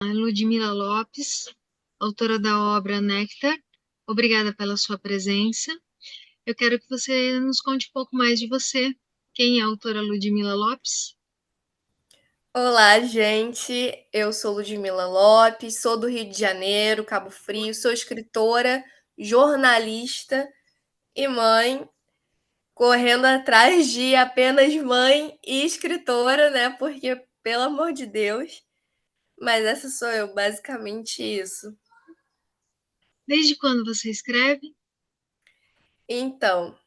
Ludmila Lopes, autora da obra Néctar. Obrigada pela sua presença. Eu quero que você nos conte um pouco mais de você. Quem é a autora Ludmila Lopes? Olá, gente. Eu sou Ludmila Lopes, sou do Rio de Janeiro, Cabo Frio, sou escritora, jornalista e mãe, correndo atrás de apenas mãe e escritora, né? Porque, pelo amor de Deus, mas essa sou eu, basicamente isso. Desde quando você escreve? Então,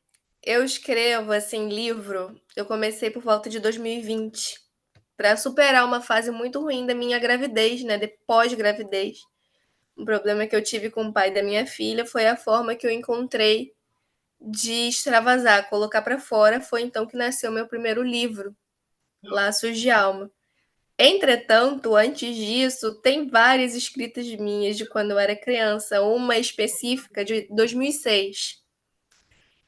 eu escrevo assim livro, eu comecei por volta de 2020, para superar uma fase muito ruim da minha gravidez, né? De pós-gravidez. Um problema que eu tive com o pai da minha filha foi a forma que eu encontrei de extravasar, colocar para fora. Foi então que nasceu meu primeiro livro, Laços de Alma. Entretanto, antes disso, tem várias escritas minhas de quando eu era criança, uma específica de 2006.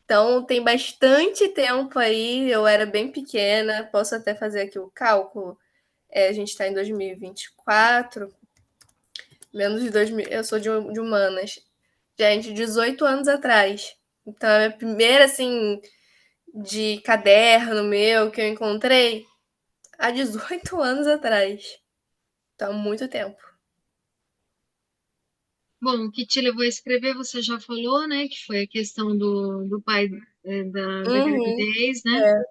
Então, tem bastante tempo aí, eu era bem pequena, posso até fazer aqui o cálculo. A gente está em 2024, menos de 2000, eu sou de humanas. Gente, 18 anos atrás. Então, a minha primeira, assim, de caderno meu que eu encontrei há 18 anos atrás. Então, muito tempo. Bom, o que te levou a escrever, você já falou, né? Que foi a questão do pai, da Uhum. gravidez, né?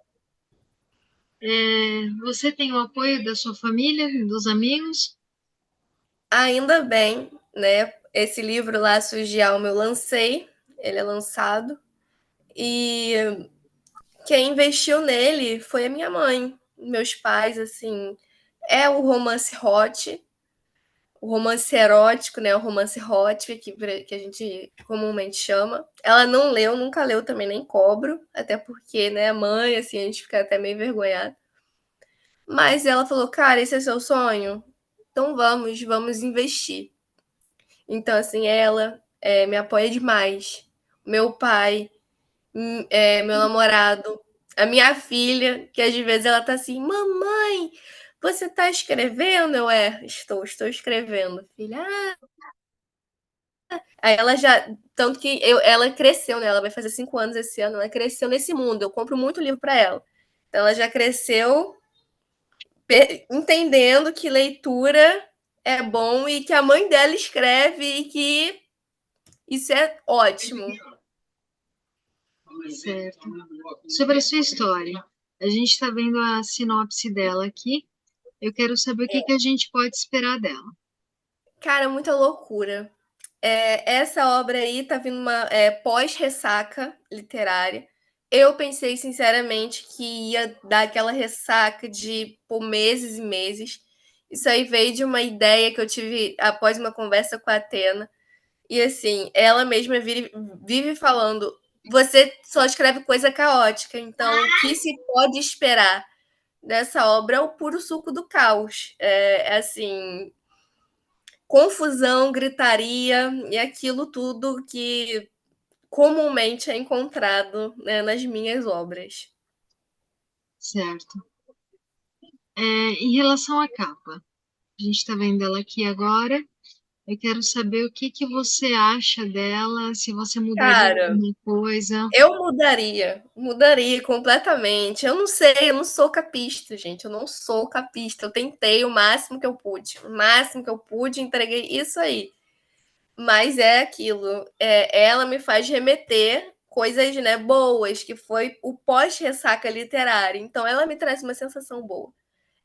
É. Você tem o apoio da sua família, dos amigos? Ainda bem, né? Esse livro, Laços de Alma, eu lancei. Ele é lançado. E quem investiu nele foi a minha mãe. Meus pais, assim. É o romance hot, o romance erótico, né? O romance hot, que a gente comumente chama. Ela não leu, nunca leu também, nem cobro, até porque, né, mãe, assim, a gente fica até meio envergonhado. Mas ela falou, cara, esse é seu sonho? Então vamos investir. Então, assim, ela me apoia demais. Meu pai, meu namorado, a minha filha, que às vezes ela tá assim, mamãe, você tá escrevendo? Estou escrevendo. Filha, aí ela já. Tanto que ela cresceu, né? Ela vai fazer 5 anos esse ano. Ela cresceu nesse mundo. Eu compro muito livro para ela. Então ela já cresceu entendendo que leitura é bom e que a mãe dela escreve e que isso é ótimo. Certo. Sobre a sua história, a gente está vendo a sinopse dela aqui. Eu quero saber o que que a gente pode esperar dela. Cara, muita loucura. Essa obra aí tá vindo uma pós-ressaca literária. Eu pensei sinceramente que ia dar aquela ressaca de por meses e meses. Isso aí veio de uma ideia que eu tive após uma conversa com a Atena. E assim, ela mesma vive falando: você só escreve coisa caótica, então o que se pode esperar dessa obra é o puro suco do caos. Assim, confusão, gritaria e aquilo tudo que comumente é encontrado, né, nas minhas obras. Certo. Em relação à capa, a gente está vendo ela aqui agora. Eu quero saber o que que você acha dela, se você mudaria Cara, alguma coisa. eu mudaria completamente. Eu não sei, eu não sou capista, gente. Eu não sou capista. Eu tentei o máximo que eu pude, o máximo que eu pude, entreguei isso aí. Mas é aquilo, ela me faz remeter coisas, né, boas, que foi o pós-ressaca literária. Então, ela me traz uma sensação boa.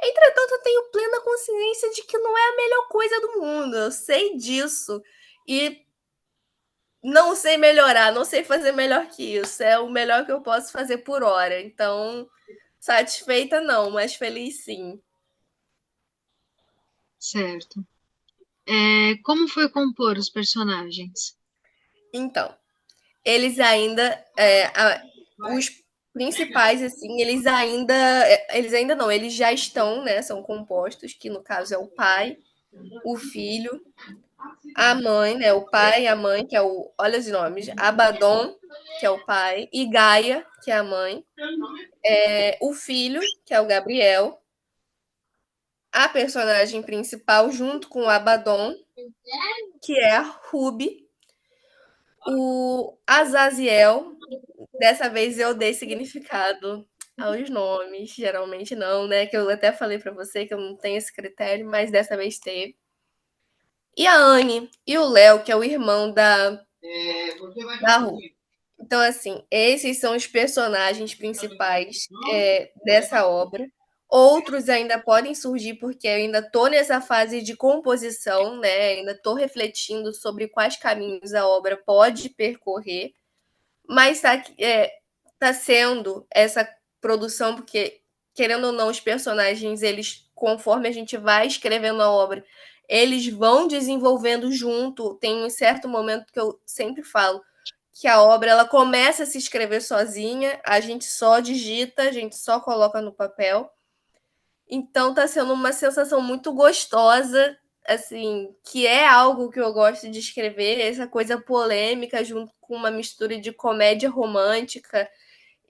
Entretanto, eu tenho plena consciência de que não é a melhor coisa do mundo. Eu sei disso. E não sei melhorar, não sei fazer melhor que isso. É o melhor que eu posso fazer por hora. Então, satisfeita não, mas feliz sim. Certo. Como foi compor os personagens? Então, eles ainda, os principais, assim, eles ainda não, eles já estão, né, são compostos, que no caso é o pai, o filho, a mãe, né, o pai e a mãe, que é olha os nomes, Abaddon, que é o pai, e Gaia, que é a mãe, o filho, que é o Gabriel, a personagem principal junto com o Abaddon, que é a Ruby, o Azaziel. Dessa vez eu dei significado aos nomes, geralmente não, né? Que eu até falei para você que eu não tenho esse critério, mas dessa vez teve. E a Anne e o Léo, que é o irmão da Ruby. Então, assim, esses são os personagens principais dessa obra. Outros ainda podem surgir, porque eu ainda estou nessa fase de composição, né? Ainda estou refletindo sobre quais caminhos a obra pode percorrer, mas tá sendo essa produção, porque, querendo ou não, os personagens, eles, conforme a gente vai escrevendo a obra, eles vão desenvolvendo junto. Tem um certo momento que eu sempre falo que a obra ela começa a se escrever sozinha, a gente só digita, a gente só coloca no papel. Então tá sendo uma sensação muito gostosa, assim, que é algo que eu gosto de escrever, essa coisa polêmica junto com uma mistura de comédia romântica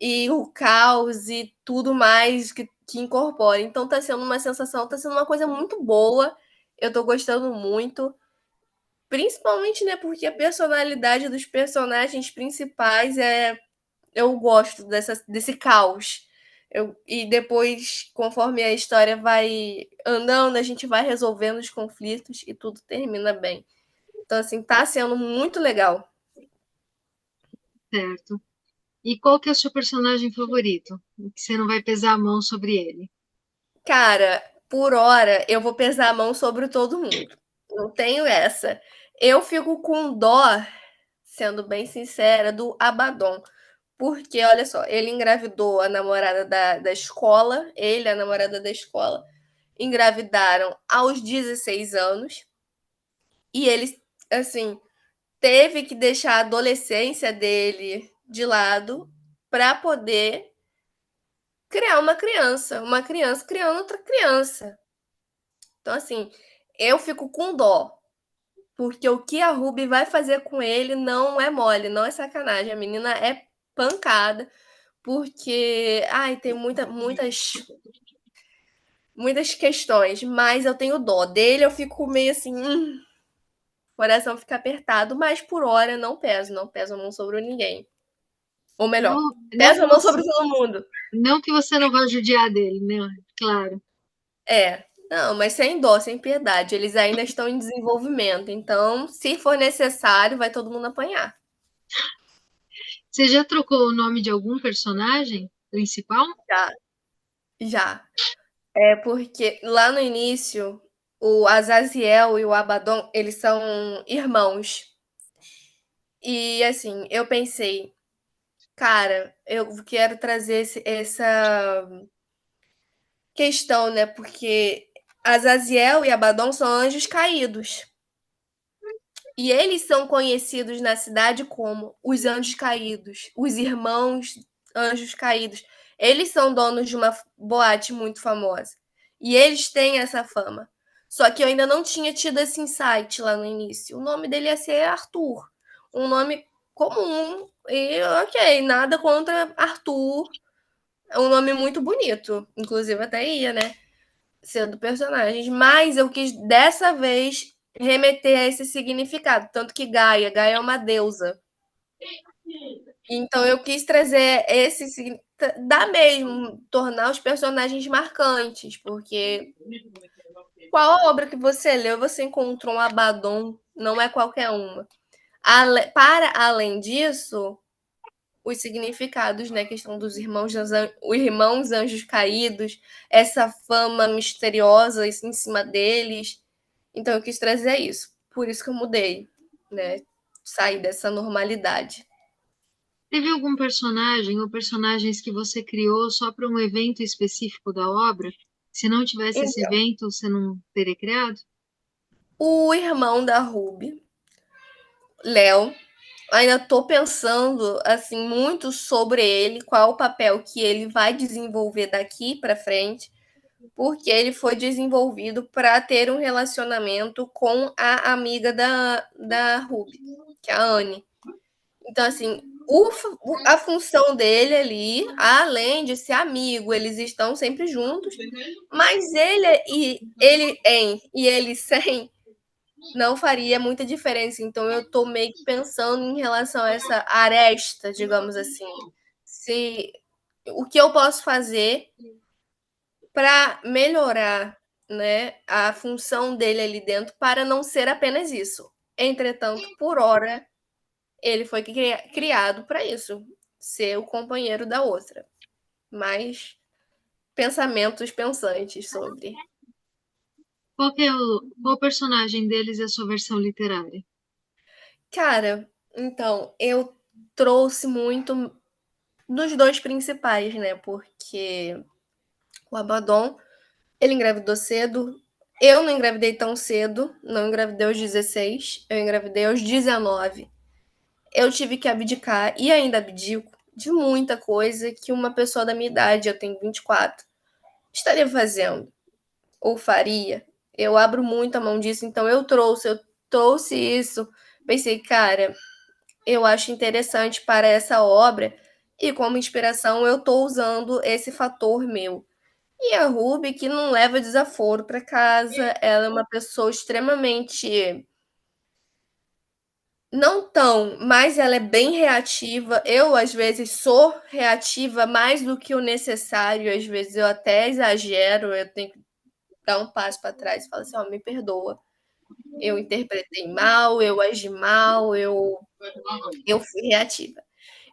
e o caos e tudo mais que incorpora. Então tá sendo uma sensação, tá sendo uma coisa muito boa. Eu tô gostando muito. Principalmente, né, porque a personalidade dos personagens principais eu gosto desse caos. E depois, conforme a história vai andando, a gente vai resolvendo os conflitos e tudo termina bem. Então, assim, tá sendo muito legal. Certo. E qual que é o seu personagem favorito? O que você não vai pesar a mão sobre ele? Cara, por hora eu vou pesar a mão sobre todo mundo. Não tenho essa. Eu fico com dó, sendo bem sincera, do Abaddon. Porque, olha só, ele engravidou a namorada da escola, ele, a namorada da escola, engravidaram aos 16 anos. E ele, assim, teve que deixar a adolescência dele de lado para poder criar uma criança criando outra criança. Então, assim, eu fico com dó, porque o que a Ruby vai fazer com ele não é mole, não é sacanagem. A menina é pancada, porque, ai, tem muitas questões, mas eu tenho dó dele, eu fico meio assim, o coração fica apertado, mas por hora não peso a mão sobre ninguém. Ou melhor, Não, não peso que a mão você, sobre todo mundo. não que você não vá judiar dele, né? Claro. É, não, mas sem dó, sem piedade. Eles ainda estão em desenvolvimento, então, se for necessário, vai todo mundo apanhar. Você já trocou o nome de algum personagem principal? Já, já. É porque lá no início, o Azaziel e o Abaddon, eles são irmãos. E assim, eu pensei, cara, eu quero trazer essa questão, né? Porque Azaziel e Abaddon são anjos caídos. E eles são conhecidos na cidade como os anjos caídos, os irmãos anjos caídos. Eles são donos de uma boate muito famosa. E eles têm essa fama. Só que eu ainda não tinha tido esse insight lá no início. O nome dele ia ser Arthur. Um nome comum. E ok, nada contra Arthur. É um nome muito bonito. Inclusive até ia, né? Sendo personagens, mas eu quis dessa vez remeter a esse significado, tanto que Gaia é uma deusa. Então eu quis trazer esse dá mesmo, tornar os personagens marcantes, porque qual obra que você leu, você encontrou um Abaddon, não é qualquer uma. Para além disso, os significados, né? A questão dos os irmãos anjos caídos, essa fama misteriosa em cima deles. Então eu quis trazer isso. Por isso que eu mudei, né? Sair dessa normalidade. Teve algum personagem ou personagens que você criou só para um evento específico da obra? Se não tivesse esse Então, evento, você não teria criado? o irmão da Ruby, Léo, ainda estou pensando assim muito sobre ele, qual o papel que ele vai desenvolver daqui para frente, porque ele foi desenvolvido para ter um relacionamento com a amiga da Ruby, que é a Anne. Então, assim, a função dele ali, além de ser amigo, eles estão sempre juntos, mas ele em e ele sem não faria muita diferença. Então, eu tô meio que pensando em relação a essa aresta, digamos assim. Se o que eu posso fazer para melhorar, né, a função dele ali dentro para não ser apenas isso. Entretanto, por hora, ele foi criado para isso, ser o companheiro da outra. Mas pensamentos pensantes sobre. Qual personagem deles é a sua versão literária? Cara, então, eu trouxe muito dos dois principais, né? Porque o Abaddon, ele engravidou cedo. Eu não engravidei tão cedo, não engravidei aos 16, eu engravidei aos 19. Eu tive que abdicar, e ainda abdico, de muita coisa que uma pessoa da minha idade, eu tenho 24, estaria fazendo ou faria. Eu abro muito a mão disso, então eu trouxe isso. Pensei, cara, eu acho interessante para essa obra, e como inspiração eu estou usando esse fator meu. E a Ruby, que não leva desaforo para casa, ela é uma pessoa extremamente. Não tão, mas ela é bem reativa. Eu, às vezes, sou reativa mais do que o necessário. Às vezes, eu até exagero. Eu tenho que dar um passo para trás e falar assim: ó, me perdoa. Eu interpretei mal, eu agi mal, eu fui reativa.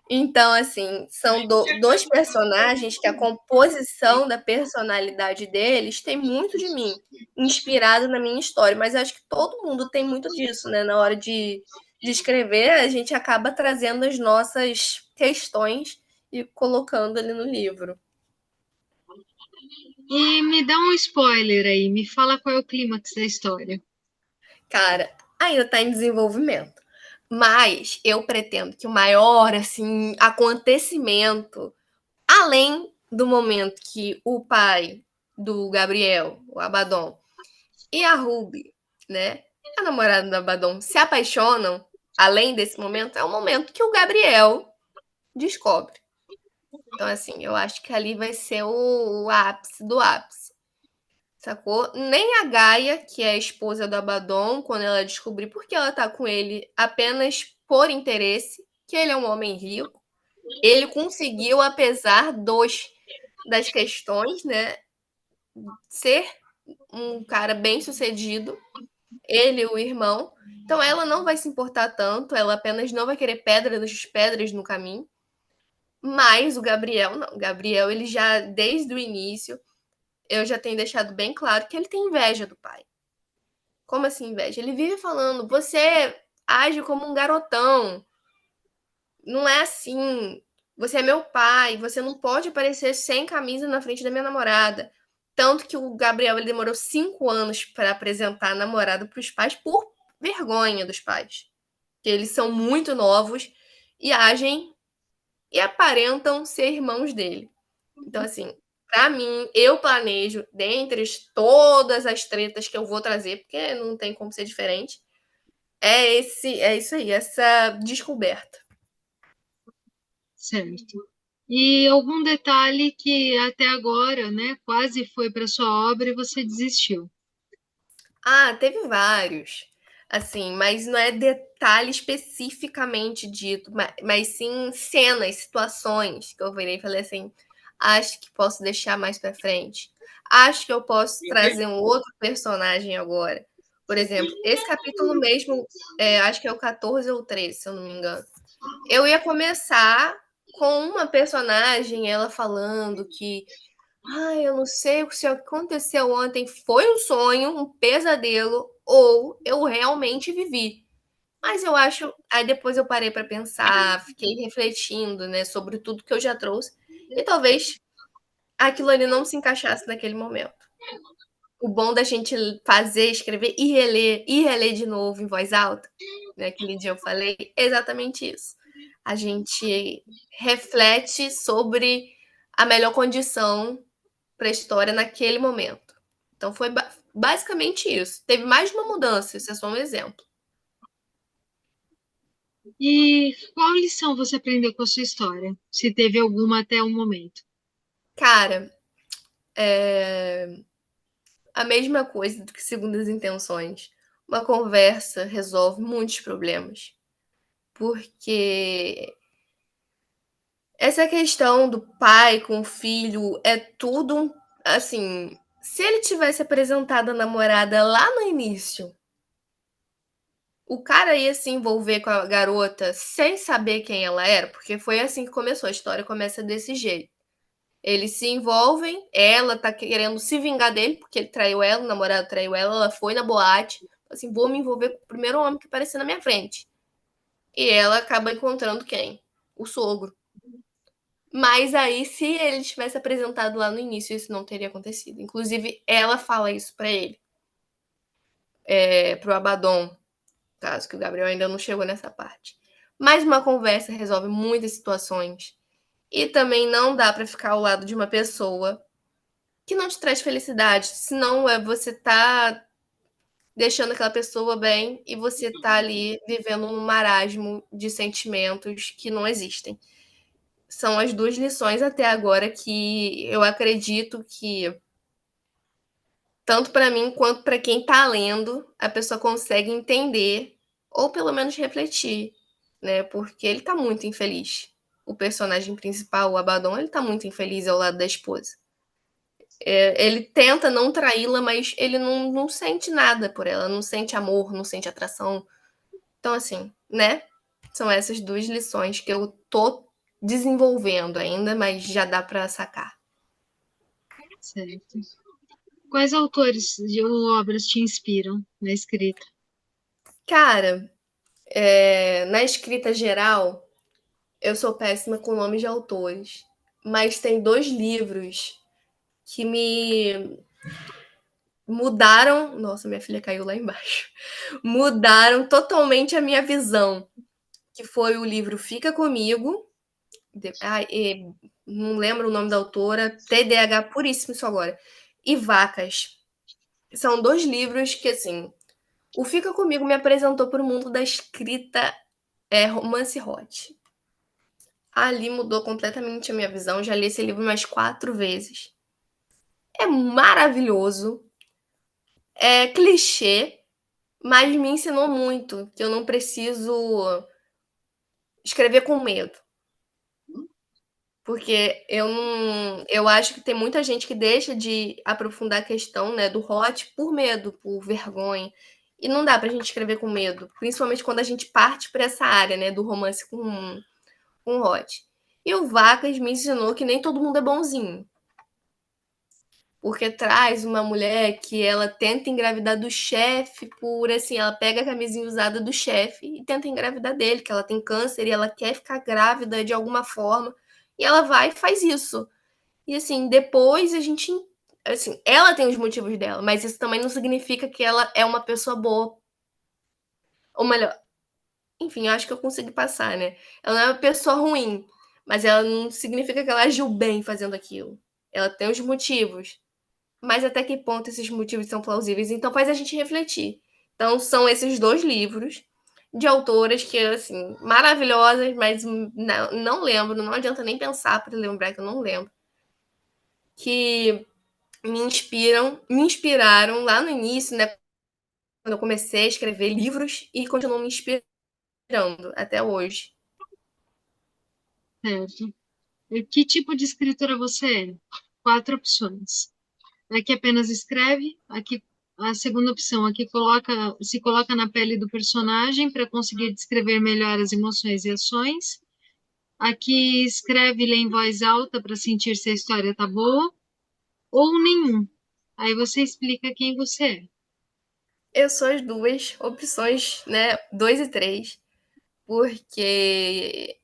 Então, assim, são dois personagens que a composição da personalidade deles tem muito de mim, inspirado na minha história. Mas acho que todo mundo tem muito disso, né? Na hora de escrever, a gente acaba trazendo as nossas questões e colocando ali no livro. E me dá um spoiler aí, me fala qual é o clímax da história. Cara, ainda está em desenvolvimento. Mas eu pretendo que o maior assim acontecimento, além do momento que o pai do Gabriel, o Abaddon, e a Ruby, né, a namorada do Abaddon, se apaixonam, além desse momento, é o momento que o Gabriel descobre. Então, assim, eu acho que ali vai ser o ápice do ápice, sacou? Nem a Gaia, que é a esposa do Abaddon, quando ela descobrir por que ela tá com ele apenas por interesse, que ele é um homem rico, ele conseguiu, apesar das questões, né, ser um cara bem sucedido, ele e o irmão. Então ela não vai se importar tanto, ela apenas não vai querer pedras no caminho. Mas o Gabriel não. O Gabriel, ele já, desde o início, eu já tenho deixado bem claro que ele tem inveja do pai. Como assim inveja? Ele vive falando, você age como um garotão, não é assim. Você é meu pai, você não pode aparecer sem camisa na frente da minha namorada. Tanto que o Gabriel ele demorou 5 anos para apresentar a namorada para os pais por vergonha dos pais. Que eles são muito novos e agem e aparentam ser irmãos dele. Então, assim, para mim, eu planejo, dentre todas as tretas que eu vou trazer, porque não tem como ser diferente, é isso aí, essa descoberta. Certo. E algum detalhe que até agora, né, quase foi para sua obra e você desistiu. Ah, teve vários. Assim, mas não é detalhe especificamente dito, mas sim cenas, situações que eu virei e falei assim: acho que posso deixar mais pra frente. Acho que eu posso trazer um outro personagem agora. Por exemplo, esse capítulo mesmo, acho que é o 14 ou 13, se eu não me engano. Eu ia começar com uma personagem, ela falando que ai, eu não sei se o que aconteceu ontem foi um sonho, um pesadelo, ou eu realmente vivi. Mas eu acho. Aí depois eu parei para pensar, fiquei refletindo, né, sobre tudo que eu já trouxe, e talvez aquilo ali não se encaixasse naquele momento. O bom da gente fazer, escrever e reler de novo em voz alta, né? Aquele dia eu falei exatamente isso. A gente reflete sobre a melhor condição para a história naquele momento. Então foi basicamente isso. Teve mais de uma mudança, isso é só um exemplo. E qual lição você aprendeu com a sua história? Se teve alguma até o momento. Cara, a mesma coisa do que segundas intenções. Uma conversa resolve muitos problemas. Porque essa questão do pai com o filho é tudo assim. Se ele tivesse apresentado a namorada lá no início, o cara ia se envolver com a garota sem saber quem ela era, porque foi assim que começou. A história começa desse jeito. Eles se envolvem, ela tá querendo se vingar dele, porque ele traiu ela, o namorado traiu ela, ela foi na boate, assim, vou me envolver com o primeiro homem que aparecer na minha frente. E ela acaba encontrando quem? O sogro. Mas aí, se ele tivesse apresentado lá no início, isso não teria acontecido. Inclusive, ela fala isso pra ele, pro Abaddon, caso que o Gabriel ainda não chegou nessa parte. Mas uma conversa resolve muitas situações. E também não dá pra ficar ao lado de uma pessoa que não te traz felicidade. Senão você tá deixando aquela pessoa bem e você tá ali vivendo um marasmo de sentimentos que não existem. São as duas lições até agora que eu acredito que tanto para mim quanto para quem está lendo, a pessoa consegue entender ou pelo menos refletir, né? Porque ele está muito infeliz. O personagem principal, o Abaddon, ele está muito infeliz ao lado da esposa. Ele tenta não traí-la, mas ele não sente nada por ela, não sente amor, não sente atração. Então, assim, né? São essas duas lições que eu tô desenvolvendo ainda, mas já dá para sacar. Certo. Quais autores ou obras te inspiram na escrita? Cara, na escrita geral, eu sou péssima com nomes de autores, mas tem dois livros que me mudaram. Nossa, minha filha caiu lá embaixo. Mudaram totalmente a minha visão. Que foi o livro Fica Comigo. Não lembro o nome da autora. TDAH puríssimo isso agora. E Vacas. São dois livros que, assim, o Fica Comigo me apresentou para o mundo da escrita romance hot. Ali mudou completamente a minha visão. Já li esse livro umas 4 vezes. É maravilhoso, é clichê, mas me ensinou muito que eu não preciso escrever com medo. Porque eu acho que tem muita gente que deixa de aprofundar a questão, né, do hot por medo, por vergonha. E não dá pra gente escrever com medo, principalmente quando a gente parte para essa área, né, do romance com hot. E o Vacas me ensinou que nem todo mundo é bonzinho. Porque traz uma mulher que ela tenta engravidar do chefe por assim, ela pega a camisinha usada do chefe e tenta engravidar dele, que ela tem câncer e ela quer ficar grávida de alguma forma, e ela vai e faz isso. E assim, depois a gente assim, ela tem os motivos dela, mas isso também não significa que ela é uma pessoa boa, ou melhor, enfim, eu acho que eu consegui passar, né? Ela não é uma pessoa ruim, mas ela não significa que ela agiu bem fazendo aquilo. Ela tem os motivos. Mas até que ponto esses motivos são plausíveis? Então faz a gente refletir. Então são esses dois livros de autoras que, assim, maravilhosas, mas não lembro, não adianta nem pensar para lembrar que eu não lembro, que me inspiraram lá no início, né, quando eu comecei a escrever livros e continuam me inspirando até hoje. Certo. E que tipo de escritora você é? Quatro opções. Aqui apenas escreve, aqui a segunda opção, aqui se coloca na pele do personagem para conseguir descrever melhor as emoções e ações. Aqui escreve e lê em voz alta para sentir se a história tá boa, ou nenhum. Aí você explica quem você é. Eu sou as duas opções, né, 2 e 3, porque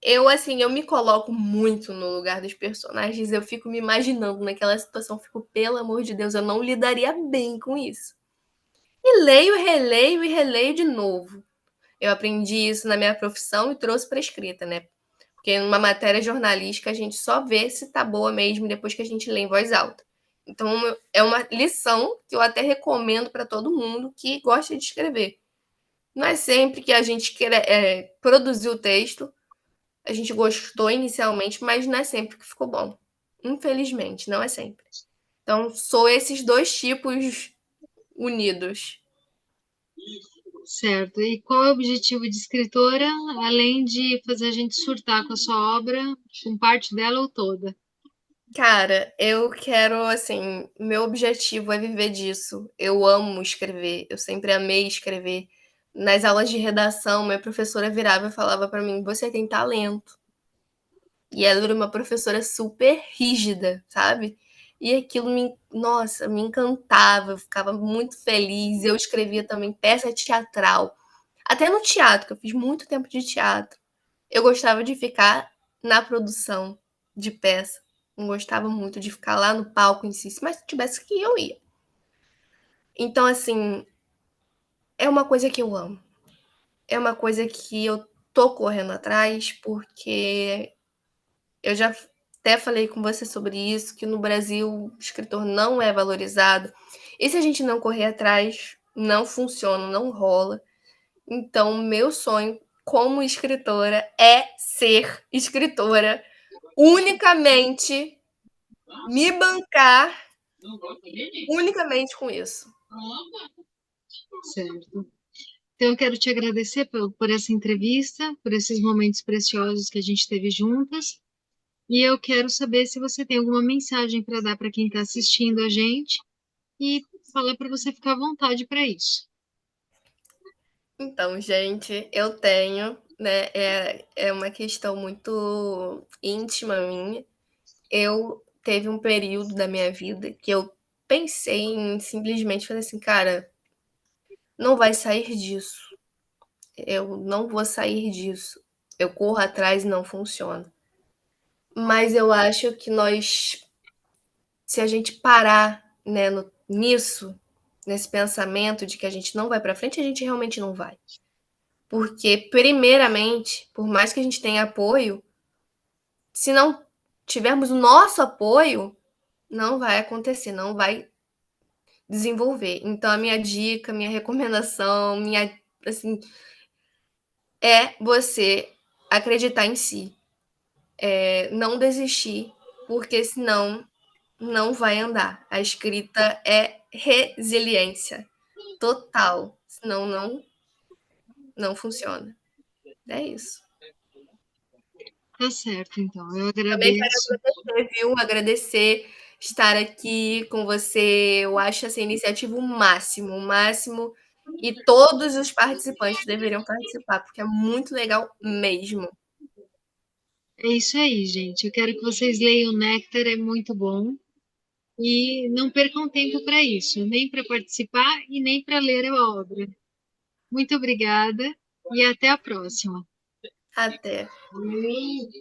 eu me coloco muito no lugar dos personagens, eu fico me imaginando naquela situação, fico, pelo amor de Deus, eu não lidaria bem com isso. E leio, releio e releio de novo. Eu aprendi isso na minha profissão e trouxe para a escrita, né? Porque numa matéria jornalística a gente só vê se tá boa mesmo depois que a gente lê em voz alta. Então é uma lição que eu até recomendo para todo mundo que gosta de escrever. Não é sempre que a gente quer produzir o texto, a gente gostou inicialmente, mas não é sempre que ficou bom. Infelizmente, não é sempre. Então, sou esses dois tipos unidos. Certo. E qual é o objetivo de escritora, além de fazer a gente surtar com a sua obra, com parte dela ou toda? Cara, eu quero, assim, meu objetivo é viver disso. Eu amo escrever, eu sempre amei escrever. Nas aulas de redação, minha professora virava e falava para mim: "Você tem talento". E ela era uma professora super rígida, sabe? E aquilo nossa, me encantava, eu ficava muito feliz. Eu escrevia também peça teatral, até no teatro, que eu fiz muito tempo de teatro. Eu gostava de ficar na produção de peça. Não gostava muito de ficar lá no palco em si, mas se tivesse que ir, eu ia. Então, assim, é uma coisa que eu amo. É uma coisa que eu tô correndo atrás, porque eu já até falei com você sobre isso, que no Brasil o escritor não é valorizado. E se a gente não correr atrás, não funciona, não rola. Então, meu sonho como escritora é ser escritora unicamente, me bancar unicamente com isso. Certo. Então, eu quero te agradecer por essa entrevista, por esses momentos preciosos que a gente teve juntas. E eu quero saber se você tem alguma mensagem para dar para quem está assistindo a gente e falar para você ficar à vontade para isso. Então, gente, eu tenho, né? É uma questão muito íntima minha. Eu teve um período da minha vida que eu pensei em simplesmente fazer assim, cara, não vai sair disso. Eu não vou sair disso. Eu corro atrás e não funciona. Mas eu acho que se a gente parar, né, nisso, nesse pensamento de que a gente não vai para frente, a gente realmente não vai. Porque, primeiramente, por mais que a gente tenha apoio, se não tivermos o nosso apoio, não vai acontecer, não vai desenvolver. Então, a minha dica, minha recomendação, assim, é você acreditar em si, não desistir, porque senão não vai andar. A escrita é resiliência total, senão não funciona. É isso. Tá certo, então. Eu Também quero agradeço. agradecer, viu? Agradecer estar aqui com você. Eu acho essa iniciativa o máximo. E todos os participantes deveriam participar, porque é muito legal mesmo. É isso aí, gente. Eu quero que vocês leiam Néctar, é muito bom. E não percam tempo para isso, nem para participar e nem para ler a obra. Muito obrigada e até a próxima. Até.